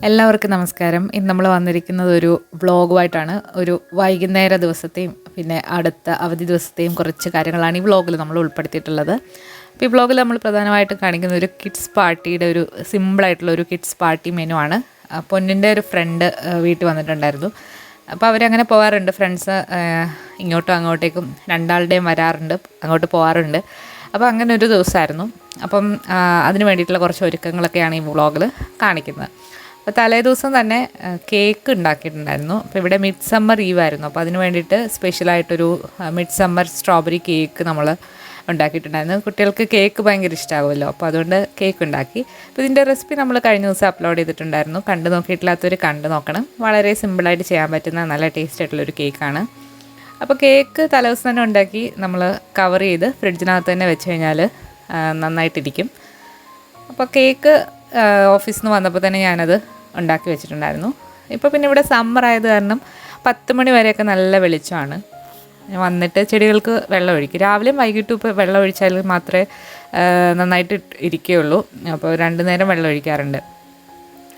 എല്ലാവർക്കും നമസ്കാരം. ഇന്ന് നമ്മൾ വന്നിരിക്കുന്നത് ഒരു വ്ളോഗുമായിട്ടാണ്. ഒരു വൈകുന്നേര ദിവസത്തെയും പിന്നെ അടുത്ത അവധി ദിവസത്തെയും കുറച്ച് കാര്യങ്ങളാണ് ഈ വ്ളോഗിൽ നമ്മൾ ഉൾപ്പെടുത്തിയിട്ടുള്ളത്. അപ്പോൾ ഈ വ്ളോഗിൽ നമ്മൾ പ്രധാനമായിട്ടും കാണിക്കുന്ന ഒരു കിഡ്സ് പാർട്ടിയുടെ ഒരു സിമ്പിളായിട്ടുള്ള ഒരു കിഡ്സ് പാർട്ടി മെനു ആണ്. പൊന്നിൻ്റെ ഒരു ഫ്രണ്ട് വീട്ടിൽ വന്നിട്ടുണ്ടായിരുന്നു. അപ്പോൾ അവരങ്ങനെ പോകാറുണ്ട്. ഫ്രണ്ട്സ് ഇങ്ങോട്ടും അങ്ങോട്ടേക്കും രണ്ടാളുടെയും വരാറുണ്ട്, അങ്ങോട്ട് പോകാറുണ്ട്. അപ്പോൾ അങ്ങനെ ഒരു ദിവസമായിരുന്നു. അപ്പം അതിന് വേണ്ടിയിട്ടുള്ള കുറച്ച് ഒരുക്കങ്ങളൊക്കെയാണ് ഈ വ്ളോഗിൽ കാണിക്കുന്നത്. അപ്പോൾ തലേ ദിവസം തന്നെ കേക്ക് ഉണ്ടാക്കിയിട്ടുണ്ടായിരുന്നു. അപ്പോൾ ഇവിടെ മിഡ് സമ്മർ ഈവായിരുന്നു. അപ്പോൾ അതിന് വേണ്ടിയിട്ട് സ്പെഷ്യലായിട്ടൊരു മിഡ് സമ്മർ സ്ട്രോബെറി കേക്ക് നമ്മൾ ഉണ്ടാക്കിയിട്ടുണ്ടായിരുന്നു. കുട്ടികൾക്ക് കേക്ക് ഭയങ്കര ഇഷ്ടമാകുമല്ലോ, അപ്പോൾ അതുകൊണ്ട് കേക്ക് ഉണ്ടാക്കി. അപ്പോൾ ഇതിൻ്റെ റെസിപ്പി നമ്മൾ കഴിഞ്ഞ ദിവസം അപ്ലോഡ് ചെയ്തിട്ടുണ്ടായിരുന്നു. കണ്ടു നോക്കിയിട്ടില്ലാത്തവർ കണ്ടു നോക്കണം. വളരെ സിമ്പിളായിട്ട് ചെയ്യാൻ പറ്റുന്ന നല്ല ടേസ്റ്റ് ആയിട്ടുള്ളൊരു കേക്കാണ്. അപ്പോൾ കേക്ക് തലേദിവസം തന്നെ ഉണ്ടാക്കി നമ്മൾ കവർ ചെയ്ത് ഫ്രിഡ്ജിനകത്ത് തന്നെ വെച്ച് കഴിഞ്ഞാൽ നന്നായിട്ടിരിക്കും. അപ്പോൾ കേക്ക് ഓഫീസിൽ നിന്ന് വന്നപ്പോൾ തന്നെ ഞാനത് ഉണ്ടാക്കി വെച്ചിട്ടുണ്ടായിരുന്നു. ഇപ്പോൾ പിന്നെ ഇവിടെ സമ്മർ ആയത് കാരണം 10 മണി വരെയൊക്കെ നല്ല വെളിച്ചമാണ്. വന്നിട്ട് ചെടികൾക്ക് വെള്ളം ഒഴിക്കും. രാവിലെയും വൈകിട്ടും ഇപ്പോൾ വെള്ളം ഒഴിച്ചാൽ മാത്രമേ നന്നായിട്ട് ഇരിക്കുകയുള്ളൂ. അപ്പോൾ 2 നേരം വെള്ളം ഒഴിക്കാറുണ്ട്.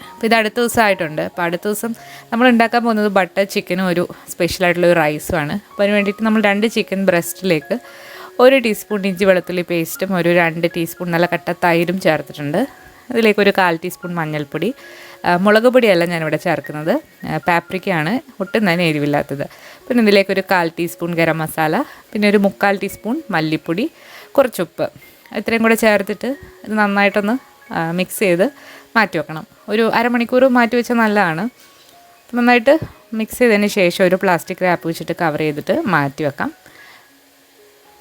അപ്പോൾ ഇത് അടുത്ത ദിവസമായിട്ടുണ്ട്. അപ്പോൾ അടുത്ത ദിവസം നമ്മൾ ഉണ്ടാക്കാൻ പോകുന്നത് ബട്ടർ ചിക്കനും ഒരു സ്പെഷ്യലായിട്ടുള്ളൊരു റൈസുമാണ്. അപ്പോൾ അതിന് വേണ്ടിയിട്ട് നമ്മൾ 2 ചിക്കൻ ബ്രസ്റ്റിലേക്ക് 1 ടീസ്പൂൺ ഇഞ്ചി വെളുത്തുള്ളി പേസ്റ്റും ഒരു 2 ടീസ്പൂൺ നല്ല കട്ട തൈരും ചേർത്തിട്ടുണ്ട്. അതിലേക്ക് ഒരു 1/4 ടീസ്പൂൺ മഞ്ഞൾപ്പൊടി, മുളക് പൊടിയല്ല ഞാനിവിടെ ചേർക്കുന്നത്, പാപ്രിക്കയാണ്, ഒട്ടും തന്നെ എരിവില്ലാത്തത്. പിന്നെ ഇതിലേക്ക് ഒരു 1/4 ടീസ്പൂൺ ഗരം മസാല, പിന്നെ ഒരു 3/4 ടീസ്പൂൺ മല്ലിപ്പൊടി, കുറച്ചുപ്പ്, ഇത്രയും കൂടെ ചേർത്തിട്ട് ഇത് നന്നായിട്ടൊന്ന് മിക്സ് ചെയ്ത് മാറ്റി വെക്കണം. ഒരു അരമണിക്കൂർ മാറ്റി വെച്ചാൽ നല്ലതാണ്. നന്നായിട്ട് മിക്സ് ചെയ്തതിന് ശേഷം ഒരു പ്ലാസ്റ്റിക് റാപ്പ് വെച്ചിട്ട് കവർ ചെയ്തിട്ട് മാറ്റി വെക്കാം.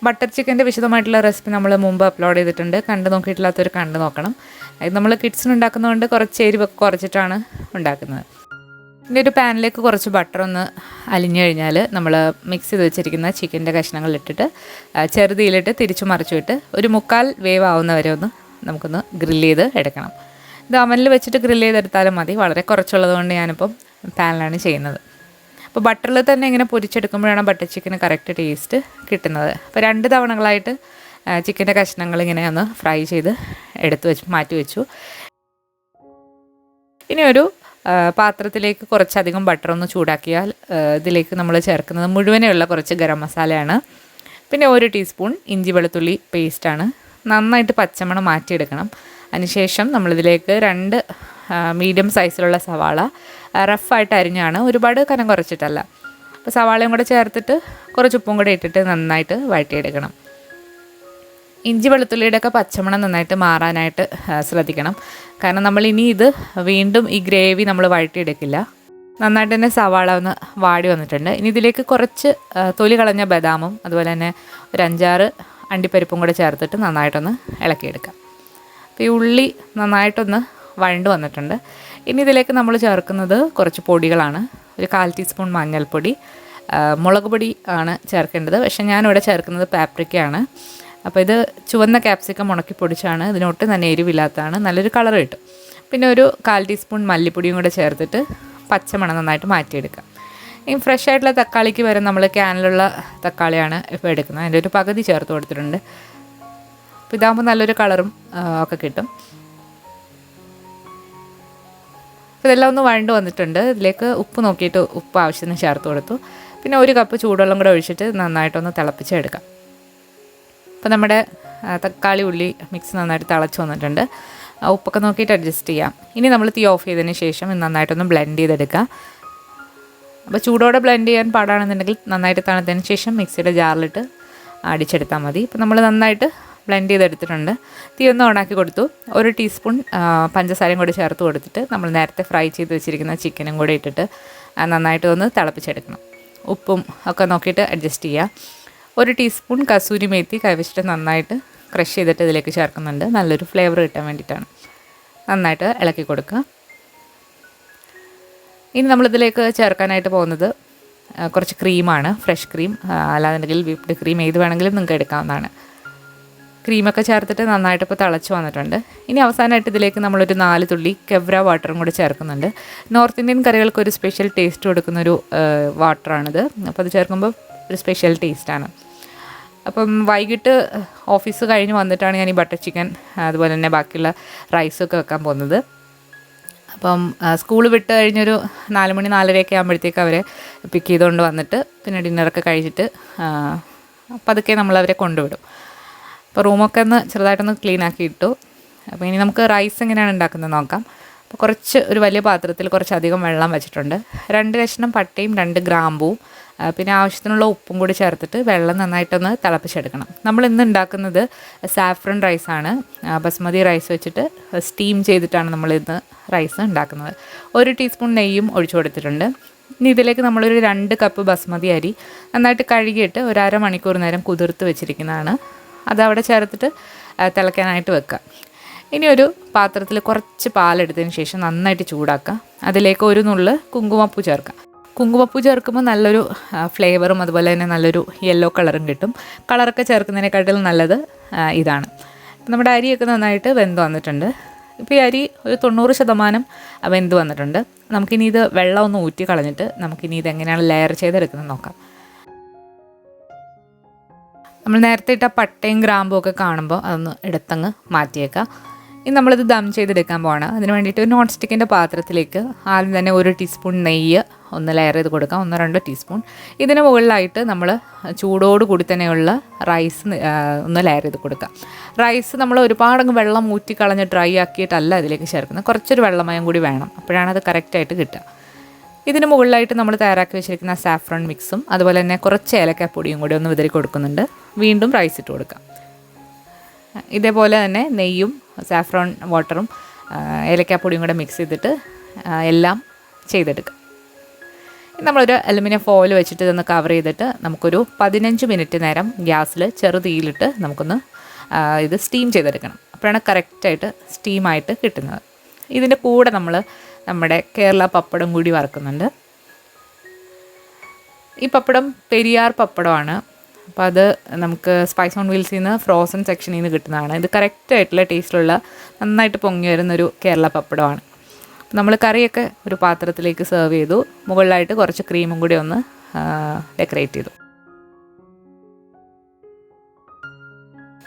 ബട്ടർ ചിക്കൻ്റെ വിശദമായിട്ടുള്ള റെസിപ്പി നമ്മൾ മുമ്പ് അപ്ലോഡ് ചെയ്തിട്ടുണ്ട്. കണ്ടു നോക്കിയിട്ടില്ലാത്തവർ കണ്ടു നോക്കണം. ഇത് നമ്മൾ കിഡ്സിന് ഉണ്ടാക്കുന്നതുകൊണ്ട് കുറച്ച് എരിവൊക്കെ കുറച്ചിട്ടാണ് ഉണ്ടാക്കുന്നത്. പിന്നെ ഒരു പാനിലേക്ക് കുറച്ച് ബട്ടർ ഒന്ന് അലിഞ്ഞു കഴിഞ്ഞാൽ നമ്മൾ മിക്സ് ചെയ്ത് വെച്ചിരിക്കുന്ന ചിക്കൻ്റെ കഷ്ണങ്ങൾ ഇട്ടിട്ട് ചെറുതീയിലിട്ട് തിരിച്ചു മറിച്ചിട്ട് ഒരു 1/4 വേവ് ആവുന്നവരെ ഒന്ന് നമുക്കൊന്ന് ഗ്രില്ല് ചെയ്ത് എടുക്കണം. ഇത് അവനിൽ വെച്ചിട്ട് ഗ്രില്ല് ചെയ്തെടുത്താലും മതി. വളരെ കുറച്ചുള്ളത് കൊണ്ട് ഞാനിപ്പം പാനിലാണ് ചെയ്യുന്നത്. അപ്പോൾ ബട്ടറിൽ തന്നെ ഇങ്ങനെ പൊരിച്ചെടുക്കുമ്പോഴാണ് ബട്ടർ ചിക്കന് കറക്റ്റ് ടേസ്റ്റ് കിട്ടുന്നത്. അപ്പോൾ 2 തവണകളായിട്ട് ചിക്കൻ്റെ കഷ്ണങ്ങൾ ഇങ്ങനെ ഒന്ന് ഫ്രൈ ചെയ്ത് മാറ്റി വെച്ചു. ഇനി ഒരു പാത്രത്തിലേക്ക് കുറച്ചധികം ബട്ടർ ഒന്ന് ചൂടാക്കിയാൽ ഇതിലേക്ക് നമ്മൾ ചേർക്കുന്നത് മുഴുവനെയുള്ള കുറച്ച് ഗരം മസാലയാണ്. പിന്നെ 1 ടീസ്പൂൺ ഇഞ്ചി വെളുത്തുള്ളി പേസ്റ്റാണ്. നന്നായിട്ട് പച്ചമണം മാറ്റിയെടുക്കണം. അതിനുശേഷം നമ്മളിതിലേക്ക് 2 മീഡിയം സൈസിലുള്ള സവാള റഫായിട്ട് അരിഞ്ഞാണ്, ഒരുപാട് കനം കുറച്ചിട്ടല്ല. അപ്പോൾ സവാളയും കൂടെ ചേർത്തിട്ട് കുറച്ച് ഉപ്പും കൂടെ ഇട്ടിട്ട് നന്നായിട്ട് വഴറ്റിയെടുക്കണം. ഇഞ്ചി വെളുത്തുള്ളിയുടെയൊക്കെ പച്ചമണം നന്നായിട്ട് മാറാനായിട്ട് ശ്രദ്ധിക്കണം. കാരണം നമ്മൾ ഇനി ഇത് വീണ്ടും ഈ ഗ്രേവി നമ്മൾ വഴറ്റിയെടുക്കില്ല. നന്നായിട്ട് തന്നെ സവാള ഒന്ന് വാടി വന്നിട്ടുണ്ട്. ഇനി ഇതിലേക്ക് കുറച്ച് തൊലി കളഞ്ഞ ബദാമും അതുപോലെ തന്നെ ഒരു 5-6 അണ്ടിപ്പരിപ്പും കൂടെ ചേർത്തിട്ട് നന്നായിട്ടൊന്ന് ഇളക്കിയെടുക്കാം. അപ്പോൾ ഈ ഉള്ളി നന്നായിട്ടൊന്ന് വഴണ്ട് വന്നിട്ടുണ്ട്. ഇനി ഇതിലേക്ക് നമ്മൾ ചേർക്കുന്നത് കുറച്ച് പൊടികളാണ്. ഒരു 1/4 ടീസ്പൂൺ മഞ്ഞൾപ്പൊടി, മുളക് പൊടി ആണ് ചേർക്കേണ്ടത്. പക്ഷേ ഞാനിവിടെ ചേർക്കുന്നത് പാപ്രിക്കയാണ്. അപ്പോൾ ഇത് ചുവന്ന ക്യാപ്സിക്കം ഉണക്കി പൊടിച്ചാണ്. ഇതിനൊട്ടും തന്നെ എരിവില്ലാത്തതാണ്, നല്ലൊരു കളർ കിട്ടും. പിന്നെ ഒരു 1/4 ടീസ്പൂൺ മല്ലിപ്പൊടിയും കൂടെ ചേർത്തിട്ട് പച്ചമണം നന്നായിട്ട് മാറ്റിയെടുക്കാം. ഈ ഫ്രഷ് ആയിട്ടുള്ള തക്കാളിക്ക് വരെ നമ്മൾ ക്യാനിലുള്ള തക്കാളിയാണ് ഇപ്പോൾ എടുക്കുന്നത്. അതിൻ്റെ ഒരു പകുതി ചേർത്ത് കൊടുത്തിട്ടുണ്ട്. അപ്പോൾ ഇതാകുമ്പോൾ നല്ലൊരു കളറും ഒക്കെ കിട്ടും. അപ്പോൾ ഇതെല്ലാം ഒന്ന് വഴണ്ട് വന്നിട്ടുണ്ട്. ഇതിലേക്ക് ഉപ്പ് നോക്കിയിട്ട് ഉപ്പ് ആവശ്യത്തിന് ചേർത്ത് കൊടുത്തു. പിന്നെ 1 കപ്പ് ചൂടുവെള്ളം കൂടെ ഒഴിച്ചിട്ട് നന്നായിട്ടൊന്ന് തിളപ്പിച്ചെടുക്കാം. അപ്പോൾ നമ്മുടെ തക്കാളി ഉള്ളി മിക്സ് നന്നായിട്ട് തിളച്ച് വന്നിട്ടുണ്ട്. ഉപ്പൊക്കെ നോക്കിയിട്ട് അഡ്ജസ്റ്റ് ചെയ്യാം. ഇനി നമ്മൾ തീ ഓഫ് ചെയ്തതിന് ശേഷം നന്നായിട്ടൊന്ന് ബ്ലെൻഡ് ചെയ്തെടുക്കാം. അപ്പോൾ ചൂടോടെ ബ്ലെൻഡ് ചെയ്യാൻ പാടാണെന്നുണ്ടെങ്കിൽ നന്നായിട്ട് തണുത്തതിന് ശേഷം മിക്സിയുടെ ജാറിലിട്ട് അടിച്ചെടുത്താൽ മതി. ഇപ്പോൾ നമ്മൾ നന്നായിട്ട് ബ്ലെൻഡ് ചെയ്തെടുത്തിട്ടുണ്ട്. തീ ഒന്ന് ഓണാക്കി കൊടുത്തു. 1 ടീസ്പൂൺ പഞ്ചസാരയും കൂടി ചേർത്ത് കൊടുത്തിട്ട് നമ്മൾ നേരത്തെ ഫ്രൈ ചെയ്ത് വെച്ചിരിക്കുന്ന ചിക്കനും കൂടി ഇട്ടിട്ട് നന്നായിട്ട് ഒന്ന് തിളപ്പിച്ചെടുക്കണം. ഉപ്പും ഒക്കെ നോക്കിയിട്ട് അഡ്ജസ്റ്റ് ചെയ്യുക. 1 ടീസ്പൂൺ കസൂരി മേത്തി കൈവച്ചിട്ട് നന്നായിട്ട് ക്രഷ് ചെയ്തിട്ട് ഇതിലേക്ക് ചേർക്കുന്നുണ്ട്. നല്ലൊരു ഫ്ലേവർ കിട്ടാൻ വേണ്ടിയിട്ടാണ്. നന്നായിട്ട് ഇളക്കി കൊടുക്കുക. ഇനി നമ്മളിതിലേക്ക് ചേർക്കാനായിട്ട് പോകുന്നത് കുറച്ച് ക്രീമാണ്, ഫ്രഷ് ക്രീം, അല്ലാന്നുണ്ടെങ്കിൽ വിപ്ഡ് ക്രീം ഏത് വേണമെങ്കിലും നിങ്ങൾക്ക് എടുക്കാവുന്നതാണ്. ക്രീമൊക്കെ ചേർത്തിട്ട് നന്നായിട്ട് ഇപ്പോൾ തിളച്ച് വന്നിട്ടുണ്ട്. ഇനി അവസാനമായിട്ട് ഇതിലേക്ക് നമ്മളൊരു 4 തുള്ളി കെവ്ര വാട്ടറും കൂടി ചേർക്കുന്നുണ്ട്. നോർത്ത് ഇന്ത്യൻ കറികൾക്ക് ഒരു സ്പെഷ്യൽ ടേസ്റ്റ് കൊടുക്കുന്നൊരു വാട്ടറാണിത്. അപ്പോൾ അത് ചേർക്കുമ്പോൾ ഒരു സ്പെഷ്യൽ ടേസ്റ്റാണ്. അപ്പം വൈകിട്ട് ഓഫീസ് കഴിഞ്ഞ് വന്നിട്ടാണ് ഞാൻ ഈ ബട്ടർ ചിക്കൻ അതുപോലെ തന്നെ ബാക്കിയുള്ള റൈസൊക്കെ വെക്കാൻ പോകുന്നത്. അപ്പം സ്കൂൾ വിട്ട് കഴിഞ്ഞൊരു 4 മണി 4:30 ആകുമ്പോഴത്തേക്ക് അവരെ പിക്ക് ചെയ്തുകൊണ്ട് വന്നിട്ട് പിന്നെ ഡിന്നറൊക്കെ കഴിച്ചിട്ട് പതുക്കെ നമ്മളവരെ കൊണ്ടുവിടും. അപ്പോൾ റൂമൊക്കെ ഒന്ന് ചെറുതായിട്ടൊന്ന് ക്ലീൻ ആക്കി ഇട്ടു. അപ്പോൾ ഇനി നമുക്ക് റൈസ് എങ്ങനെയാണ് ഉണ്ടാക്കുന്നത് നോക്കാം. അപ്പോൾ ഒരു വലിയ പാത്രത്തിൽ കുറച്ചധികം വെള്ളം വെച്ചിട്ടുണ്ട്. 2 കഷ്ണം പട്ടയും 2 ഗ്രാമ്പൂവും പിന്നെ ആവശ്യത്തിനുള്ള ഉപ്പും കൂടി ചേർത്തിട്ട് വെള്ളം നന്നായിട്ടൊന്ന് തിളപ്പിച്ചെടുക്കണം. നമ്മൾ ഇന്ന് ഉണ്ടാക്കുന്നത് സാഫ്രൺ റൈസാണ്. ബസ്മതി റൈസ് വെച്ചിട്ട് സ്റ്റീം ചെയ്തിട്ടാണ് നമ്മൾ ഇന്ന് റൈസ് ഉണ്ടാക്കുന്നത്. 1 ടീസ്പൂൺ നെയ്യും ഒഴിച്ചു കൊടുത്തിട്ടുണ്ട്. ഇനി ഇതിലേക്ക് നമ്മളൊരു 2 കപ്പ് ബസ്മതി അരി നന്നായിട്ട് കഴുകിയിട്ട് ഒരു അരമണിക്കൂർ നേരം കുതിർത്ത് വെച്ചിരിക്കുന്നതാണ്. അതവിടെ ചേർത്തിട്ട് തിളയ്ക്കാനായിട്ട് വെക്കുക. ഇനി ഒരു പാത്രത്തിൽ കുറച്ച് പാലെടുത്തതിന് ശേഷം നന്നായിട്ട് ചൂടാക്കുക. അതിലേക്ക് ഒരു നുള്ള് കുങ്കുമപ്പൂ ചേർക്കുക. കുങ്കുമപ്പൂ ചേർക്കുമ്പോൾ നല്ലൊരു ഫ്ലേവറും അതുപോലെ തന്നെ നല്ലൊരു യെല്ലോ കളറും കിട്ടും. കളറൊക്കെ ചേർക്കുന്നതിനെക്കാട്ടിലും നല്ലത് ഇതാണ്. നമ്മുടെ അരിയൊക്കെ നന്നായിട്ട് വെന്ത് വന്നിട്ടുണ്ട്. ഇപ്പോൾ ഈ അരി ഒരു 90% വെന്ത് വന്നിട്ടുണ്ട്. നമുക്കിനി ഇത് വെള്ളം ഒന്ന് ഊറ്റി കളഞ്ഞിട്ട് നമുക്കിനി ഇതെങ്ങനെയാണ് ലെയർ ചെയ്തെടുക്കുന്നത് നോക്കാം. നമ്മൾ നേരത്തെ ഇട്ട പട്ടയും ഗ്രാമ്പും ഒക്കെ കാണുമ്പോൾ അതൊന്ന് എടുത്തങ്ങ് മാറ്റിയേക്കാം. ഇനി നമ്മളിത് ദം ചെയ്തെടുക്കാൻ പോവാണ്. അതിന് വേണ്ടിയിട്ട് ഒരു നോൺ സ്റ്റിക്കിൻ്റെ പാത്രത്തിലേക്ക് ആദ്യം തന്നെ 1 ടീസ്പൂൺ നെയ്യ് ഒന്ന് ലെയർ ചെയ്ത് കൊടുക്കാം. 1-2 ടീസ്പൂൺ. ഇതിന് മുകളിലായിട്ട് നമ്മൾ ചൂടോട് കൂടി തന്നെയുള്ള റൈസ് ഒന്ന് ലെയർ ചെയ്ത് കൊടുക്കാം. റൈസ് നമ്മൾ ഒരുപാടങ്ങ് വെള്ളം ഊറ്റി കളഞ്ഞ് ഡ്രൈ ആക്കിയിട്ടല്ല ഇതിലേക്ക് ചേർക്കുന്നത്. കുറച്ചൊരു വെള്ളമയം കൂടി വേണം. അപ്പോഴാണ് അത് കറക്റ്റായിട്ട് കിട്ടുക. ഇതിന് മുകളിലായിട്ട് നമ്മൾ തയ്യാറാക്കി വെച്ചിരിക്കുന്ന സാഫ്രോൺ മിക്സും അതുപോലെ തന്നെ കുറച്ച് ഏലക്കാപ്പൊടിയും കൂടി ഒന്ന് വിതറി കൊടുക്കുന്നുണ്ട്. വീണ്ടും റൈസ് ഇട്ട് കൊടുക്കാം. ഇതേപോലെ തന്നെ നെയ്യും സാഫ്രോൺ വാട്ടറും ഏലക്കാപ്പൊടിയും കൂടെ മിക്സ് ചെയ്തിട്ട് എല്ലാം ചെയ്തെടുക്കാം. നമ്മളൊരു അലുമിനിയം ഫോയിൽ വെച്ചിട്ട് ഇതൊന്ന് കവർ ചെയ്തിട്ട് നമുക്കൊരു 15 മിനിറ്റ് നേരം ഗ്യാസിൽ ചെറുതീയിലിട്ട് നമുക്കൊന്ന് ഇത് സ്റ്റീം ചെയ്തെടുക്കണം. അപ്പോഴാണ് കറക്റ്റായിട്ട് സ്റ്റീമായിട്ട് കിട്ടുന്നത്. ഇതിൻ്റെ കൂടെ നമ്മൾ നമ്മുടെ കേരള പപ്പടം കൂടി വറുക്കുന്നുണ്ട്. ഈ പപ്പടം പെരിയാർ പപ്പടമാണ്. അപ്പോൾ അത് നമുക്ക് സ്പൈസ് ഓൺ വീൽസിൽ നിന്ന് ഫ്രോസൺ സെക്ഷനിൽ നിന്ന് കിട്ടുന്നതാണ്. ഇത് കറക്റ്റായിട്ടുള്ള ടേസ്റ്റിലുള്ള നന്നായിട്ട് പൊങ്ങി വരുന്നൊരു കേരള പപ്പടമാണ്. നമ്മൾ കറിയൊക്കെ ഒരു പാത്രത്തിലേക്ക് സെർവ് ചെയ്തു. മുകളിലായിട്ട് കുറച്ച് ക്രീമും കൂടി ഒന്ന് ഡെക്കറേറ്റ് ചെയ്തു.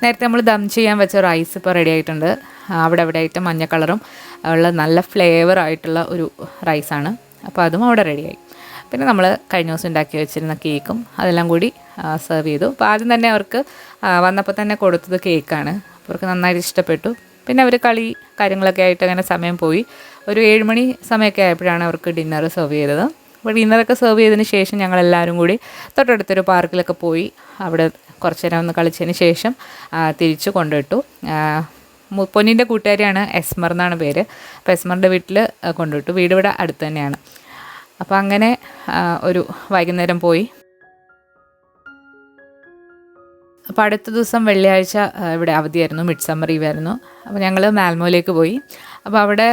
നേരത്തെ നമ്മൾ ദം ചെയ്യാൻ വെച്ച റൈസ് ഇപ്പോൾ റെഡി ആയിട്ടുണ്ട്. അവിടെ ആയിട്ട് മഞ്ഞ കളറും ഉള്ള നല്ല ഫ്ലേവർ ആയിട്ടുള്ള ഒരു റൈസാണ്. അപ്പോൾ അതും അവിടെ റെഡിയായി. പിന്നെ നമ്മൾ കഴിഞ്ഞ ദിവസം ഉണ്ടാക്കി വെച്ചിരുന്ന കേക്കും അതെല്ലാം കൂടി സെർവ് ചെയ്തു. അപ്പോൾ ആദ്യം തന്നെ അവർക്ക് വന്നപ്പോൾ തന്നെ കൊടുത്തത് കേക്കാണ്. അവർക്ക് നന്നായിട്ട് ഇഷ്ടപ്പെട്ടു. പിന്നെ അവർ കളി കാര്യങ്ങളൊക്കെ ആയിട്ട് അങ്ങനെ സമയം പോയി. ഒരു 7 മണി സമയമൊക്കെ ആയപ്പോഴാണ് അവർക്ക് ഡിന്നർ സെർവ് ചെയ്തത്. അപ്പോൾ ഡിന്നറൊക്കെ സെർവ് ചെയ്തതിന് ശേഷം ഞങ്ങളെല്ലാവരും കൂടി തൊട്ടടുത്തൊരു പാർക്കിലൊക്കെ പോയി അവിടെ കുറച്ച് നേരം ഒന്ന് കളിച്ചതിന് ശേഷം തിരിച്ചു കൊണ്ടുവിട്ടു. പൊന്നിൻ്റെ കൂട്ടുകാരിയാണ് എസ്മർ എന്നാണ് പേര്. അപ്പോൾ എസ്മറിൻ്റെ വീട്ടിൽ കൊണ്ടുവിട്ടു. വീട് ഇവിടെ അടുത്ത് തന്നെയാണ്. അപ്പോൾ അങ്ങനെ ഒരു വൈകുന്നേരം പോയി. അപ്പോൾ അടുത്ത ദിവസം വെള്ളിയാഴ്ച ഇവിടെ അവധിയായിരുന്നു, മിഡ് സമ്മർ ഈവായിരുന്നു. അപ്പോൾ ഞങ്ങൾ മാൽമോയിലേക്ക് പോയി. അപ്പോൾ അവിടെ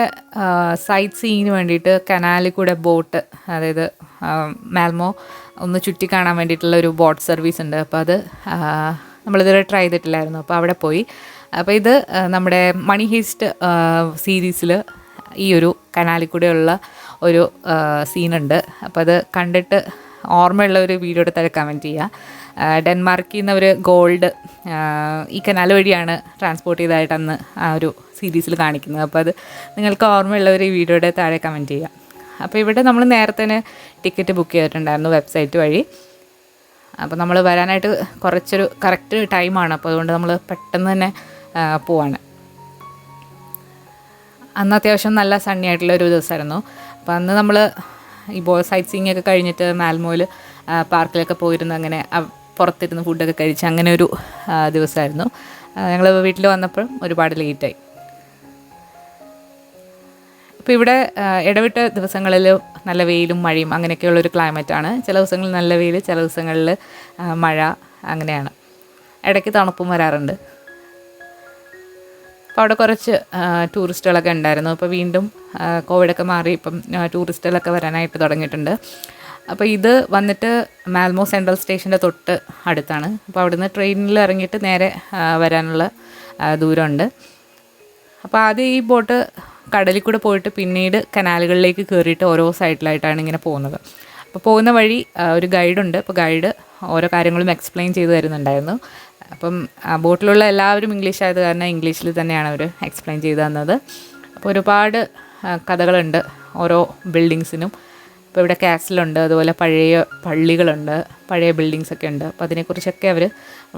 സൈറ്റ് സീയിങ്ങിന് വേണ്ടിയിട്ട് കനാലിൽ കൂടെ ബോട്ട്, അതായത് മാൽമോ ഒന്ന് ചുറ്റി കാണാൻ വേണ്ടിയിട്ടുള്ള ഒരു ബോട്ട് സർവീസ് ഉണ്ട്. അപ്പോൾ അത് നമ്മളിതുവരെ ട്രൈ ചെയ്തിട്ടില്ലായിരുന്നു. അപ്പോൾ അവിടെ പോയി. അപ്പോൾ ഇത് നമ്മുടെ മണി ഹീസ്റ്റ് സീരീസിൽ ഈ ഒരു കനാലിൽ കൂടെയുള്ള ഒരു സീനുണ്ട്. അപ്പോൾ അത് കണ്ടിട്ട് ഓർമ്മയുള്ള ഒരു വീഡിയോ എടുത്ത് കമൻറ്റ് ചെയ്യുക. ഡെൻമാർക്കിൽ നിന്ന് ഒരു ഗോൾഡ് ഈ കനാൽ വഴിയാണ് ട്രാൻസ്പോർട്ട് ചെയ്തതായിട്ട് അന്ന് ആ ഒരു സീരീസിൽ കാണിക്കുന്നത്. അപ്പോൾ അത് നിങ്ങൾക്ക് ഓർമ്മയുള്ളവർ ഈ വീഡിയോയുടെ താഴെ കമൻറ്റ് ചെയ്യുക. അപ്പോൾ ഇവിടെ നമ്മൾ നേരത്തെ തന്നെ ടിക്കറ്റ് ബുക്ക് ചെയ്തിട്ടുണ്ടായിരുന്നു വെബ്സൈറ്റ് വഴി. അപ്പോൾ നമ്മൾ വരാനായിട്ട് കുറച്ചൊരു കറക്റ്റ് ടൈമാണ്. അപ്പോൾ അതുകൊണ്ട് നമ്മൾ പെട്ടെന്ന് തന്നെ പോവാണ്. അന്ന് അത്യാവശ്യം നല്ല സണ്ണി ആയിട്ടുള്ള ഒരു ദിവസമായിരുന്നു. അപ്പോൾ അന്ന് നമ്മൾ ഈ സൈറ്റ് സീയിങ് ഒക്കെ കഴിഞ്ഞിട്ട് മാൽമോയിൽ പാർക്കിലൊക്കെ പോയിരുന്നു. അങ്ങനെ പുറത്തിരുന്ന് ഫുഡൊക്കെ കഴിച്ച് അങ്ങനെ ഒരു ദിവസമായിരുന്നു. ഞങ്ങൾ വീട്ടിൽ വന്നപ്പോഴും ഒരുപാട് ലേറ്റായി. ഇപ്പോൾ ഇവിടെ ഇടവിട്ട ദിവസങ്ങളിൽ നല്ല വെയിലും മഴയും അങ്ങനെയൊക്കെയുള്ളൊരു ക്ലൈമറ്റാണ്. ചില ദിവസങ്ങളിൽ നല്ല വെയിൽ, ചില ദിവസങ്ങളിൽ മഴ, അങ്ങനെയാണ്. ഇടയ്ക്ക് തണുപ്പും വരാറുണ്ട്. അപ്പോൾ അവിടെ കുറച്ച് ടൂറിസ്റ്റുകളൊക്കെ ഉണ്ടായിരുന്നു. അപ്പോൾ വീണ്ടും കോവിഡൊക്കെ മാറി ഇപ്പം ടൂറിസ്റ്റുകളൊക്കെ വരാനായിട്ട് തുടങ്ങിയിട്ടുണ്ട്. അപ്പോൾ ഇത് വന്നിട്ട് മാൽമോ സെൻട്രൽ സ്റ്റേഷൻ്റെ തൊട്ട് അടുത്താണ്. അപ്പോൾ അവിടുന്ന് ട്രെയിനിൽ ഇറങ്ങിയിട്ട് നേരെ വരാനുള്ള ദൂരമുണ്ട്. അപ്പോൾ ആദ്യം ഈ ബോട്ട് കടലിൽ കൂടെ പോയിട്ട് പിന്നീട് കനാലുകളിലേക്ക് കയറിയിട്ട് ഓരോ സൈഡിലായിട്ടാണ് ഇങ്ങനെ പോകുന്നത്. അപ്പോൾ പോകുന്ന വഴി ഒരു ഗൈഡുണ്ട്. അപ്പോൾ ഗൈഡ് ഓരോ കാര്യങ്ങളും എക്സ്പ്ലെയിൻ ചെയ്ത് തരുന്നുണ്ടായിരുന്നു. അപ്പം ബോട്ടിലുള്ള എല്ലാവരും ഇംഗ്ലീഷ് ആയത് കാരണം ഇംഗ്ലീഷിൽ തന്നെയാണ് അവർ എക്സ്പ്ലെയിൻ ചെയ്ത് തന്നത്. അപ്പോൾ ഒരുപാട് കഥകളുണ്ട് ഓരോ ബിൽഡിങ്സിനും. ഇപ്പോൾ ഇവിടെ കാസിലുണ്ട്, അതുപോലെ പഴയ പള്ളികളുണ്ട്, പഴയ ബിൽഡിങ്സൊക്കെ ഉണ്ട്. അപ്പോൾ അതിനെക്കുറിച്ചൊക്കെ അവർ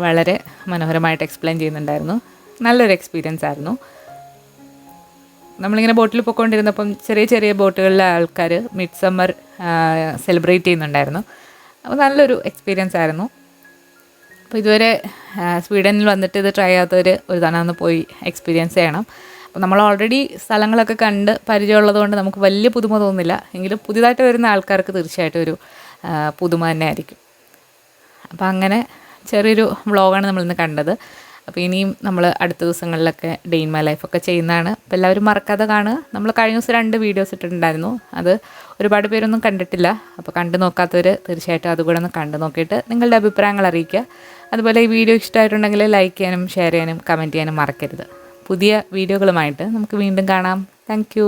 വളരെ മനോഹരമായിട്ട് എക്സ്പ്ലെയിൻ ചെയ്യുന്നുണ്ടായിരുന്നു. നല്ലൊരു എക്സ്പീരിയൻസ് ആയിരുന്നു. നമ്മളിങ്ങനെ ബോട്ടിൽ പോയിക്കൊണ്ടിരുന്നപ്പം ചെറിയ ചെറിയ ബോട്ടുകളിലെ ആൾക്കാർ മിഡ് സമ്മർ സെലിബ്രേറ്റ് ചെയ്യുന്നുണ്ടായിരുന്നു. അപ്പോൾ നല്ലൊരു എക്സ്പീരിയൻസ് ആയിരുന്നു. അപ്പോൾ ഇതുവരെ സ്വീഡനിൽ വന്നിട്ട് ഇത് ട്രൈ ചെയ്യാത്തവർ ഒരു തവണ ഒന്ന് പോയി എക്സ്പീരിയൻസ് ചെയ്യണം. അപ്പോൾ നമ്മൾ ഓൾറെഡി സ്ഥലങ്ങളൊക്കെ കണ്ട് പരിചയമുള്ളത് കൊണ്ട് നമുക്ക് വലിയ പുതുമ തോന്നുന്നില്ല. എങ്കിലും പുതിയതായിട്ട് വരുന്ന ആൾക്കാർക്ക് തീർച്ചയായിട്ടും ഒരു പുതുമ തന്നെ ആയിരിക്കും. അപ്പോൾ അങ്ങനെ ചെറിയൊരു വ്ളോഗാണ് നമ്മളിന്ന് കണ്ടത്. അപ്പോൾ ഇനിയും നമ്മൾ അടുത്ത ദിവസങ്ങളിലൊക്കെ ഡേ ഇൻ മൈ ലൈഫൊക്കെ ചെയ്യുന്നതാണ്. അപ്പോൾ എല്ലാവരും മറക്കാതെ കാണുക. നമ്മൾ കഴിഞ്ഞ ദിവസം 2 വീഡിയോസ് ഇട്ടിട്ടുണ്ടായിരുന്നു. അത് ഒരുപാട് പേരൊന്നും കണ്ടിട്ടില്ല. അപ്പോൾ കണ്ടു നോക്കാത്തവർ തീർച്ചയായിട്ടും അതുകൂടെ ഒന്ന് കണ്ടു നോക്കിയിട്ട് നിങ്ങളുടെ അഭിപ്രായങ്ങൾ അറിയിക്കുക. അതുപോലെ ഈ വീഡിയോ ഇഷ്ടമായിട്ടുണ്ടെങ്കിൽ ലൈക്ക് ചെയ്യാനും ഷെയർ ചെയ്യാനും കമൻറ്റ് ചെയ്യാനും മറക്കരുത്. പുതിയ വീഡിയോകളുമായിട്ട് നമുക്ക് വീണ്ടും കാണാം. താങ്ക്